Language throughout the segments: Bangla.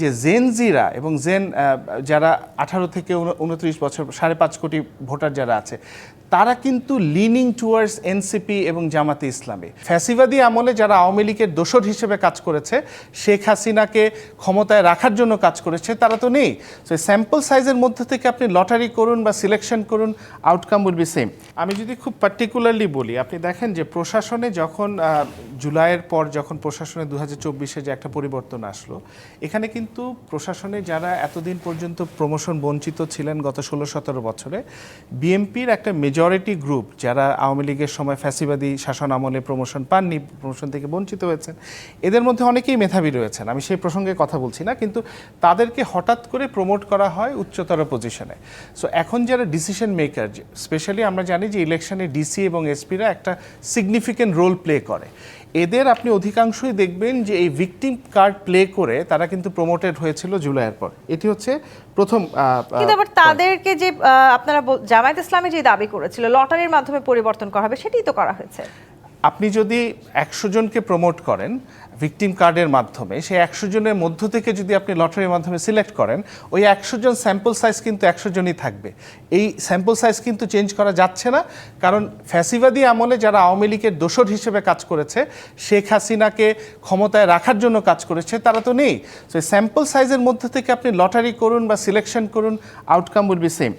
যে জেনজিরা এবং যারা 18 থেকে 29 বছর 5.5 কোটি ভোটার যারা আছে তারা কিন্তু লিনিং টুয়ার্ডস এনসিপি এবং জামাতে ইসলামী। ফ্যাসিবাদী আমলে যারা আওয়ামী লীগের দোসর হিসেবে কাজ করেছে, শেখ হাসিনাকে ক্ষমতায় রাখার জন্য কাজ করেছে, তারা তো নেই। সো স্যাম্পল সাইজের মধ্যে থেকে আপনি লটারি করুন বা সিলেকশন করুন, আউটকাম উইল বি সেম। আমি যদি খুব পার্টিকুলারলি বলি, আপনি দেখেন যে প্রশাসনে যখন জুলাইয়ের পর যখন প্রশাসনে 2024-এ যে একটা পরিবর্তন আসলো, এখানে কিন্তু প্রশাসনে যারা এতদিন পর্যন্ত প্রমোশন বঞ্চিত ছিলেন গত 16-17 বছরে, বিএনপির একটা মেজরিটি গ্রুপ যারা আওয়ামী লীগের সময় ফ্যাসিবাদী শাসন আমলে প্রমোশন পাননি, প্রমোশন থেকে বঞ্চিত হয়েছেন, এদের মধ্যে অনেকেই মেধাবী রয়েছেন, আমি সেই প্রসঙ্গে কথা বলছি না, কিন্তু তাদেরকে হঠাৎ করে প্রমোট করা হয় উচ্চতর পজিশনে। সো এখন যারা ডিসিশন মেকার, স্পেশালি আমরা জানি যে ইলেকশনে ডিসি এবং এসপিরা একটা সিগনিফিক্যান্ট রোল প্লে করে, এদের আপনি অধিকাংশই দেখবেন যে এই ভিকটিম কার্ড প্লে করে তারা কিন্তু প্রমোটেড হয়েছিল জুলাইয়ের পর। এটি হচ্ছে প্রথম। কিন্তু আবার তাদেরকে যে আপনারা জামায়াত ইসলামী যে দাবি করেছিল লটারির মাধ্যমে পরিবর্তন করা হবে, সেটাই তো করা হয়েছে। আপনি যদি 100 জনকে প্রমোট করেন ভিকটিম কার্ডের মাধ্যমে, সেই 100 জনের মধ্য থেকে যদি আপনি লটারির মাধ্যমে সিলেক্ট করেন, ওই 100 জন স্যাম্পল সাইজ কিন্তু 100 জনই থাকবে। এই স্যাম্পল সাইজ কিন্তু চেঞ্জ করা যাচ্ছে না, কারণ ফ্যাসিবাদী আমলে যারা আওয়ামী লীগের দোসর হিসেবে কাজ করেছে, শেখ হাসিনাকে ক্ষমতায় রাখার জন্য কাজ করেছে, তারা তো নেই। সো স্যাম্পল সাইজের মধ্যে থেকে আপনি লটারি করুন বা সিলেকশন করুন, outcome will be same.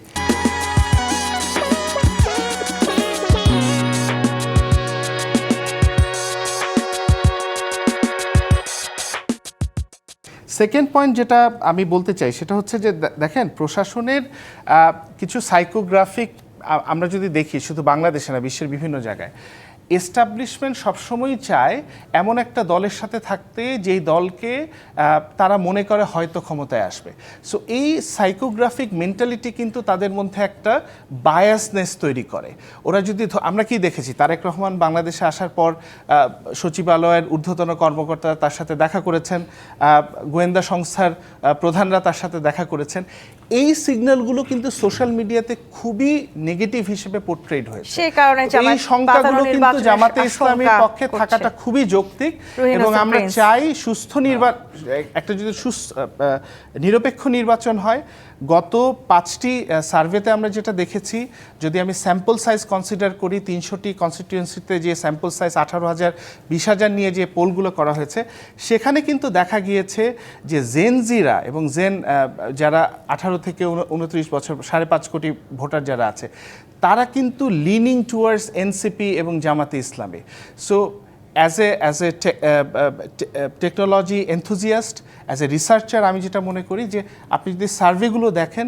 Second point যেটা আমি বলতে চাই সেটা হচ্ছে যে দেখেন প্রশাসনের কিছু সাইকোগ্রাফিক আমরা যদি দেখি, শুধু বাংলাদেশে না বিশ্বের বিভিন্ন জায়গায়, এস্টাবলিশমেন্ট সবসময়ই চায় এমন একটা দলের সাথে থাকতে যেই দলকে তারা মনে করে হয়তো ক্ষমতায় আসবে। সো এই সাইকোগ্রাফিক মেন্টালিটি কিন্তু তাদের মধ্যে একটা বায়াসনেস তৈরি করে। ওরা যদি, আমরা কি দেখেছি, তারেক রহমান বাংলাদেশে আসার পর সচিবালয়ের ঊর্ধ্বতন কর্মকর্তারা তার সাথে দেখা করেছেন, গোয়েন্দা সংস্থার প্রধানরা তার সাথে দেখা করেছেন। এই সিগন্যালগুলো কিন্তু সোশ্যাল মিডিয়াতে খুবই নেগেটিভ হিসেবে পোর্ট্রেট হয়েছে। সেই কারণে এই সংখ্যাগুলো কিন্তু জামাতে ইসলামীর পক্ষে থাকাটা খুবই যৌক্তিক, এবং আমরা চাই সুস্থ একটা যদি নিরপেক্ষ নির্বাচন হয়। গত 5টি সার্ভেতে আমরা যেটা দেখেছি, যদি আমি স্যাম্পল সাইজ কনসিডার করি, 300টি কনস্টিটিউয়েন্সিতে যে স্যাম্পল সাইজ 18,000 20,000 নিয়ে যে পোলগুলো করা হয়েছে, সেখানে কিন্তু দেখা গিয়েছে যে জেনজিরা এবং যারা 18 থেকে 29 বছর 5.5 কোটি ভোটার যারা আছে, তারা কিন্তু লিনিং টুয়ার্ডস এনসিপি এবং জামাতে ইসলামী। So as a technology enthusiast, as a researcher, আমি যেটা মনে করি যে আপনি যদি সার্ভেগুলো দেখেন,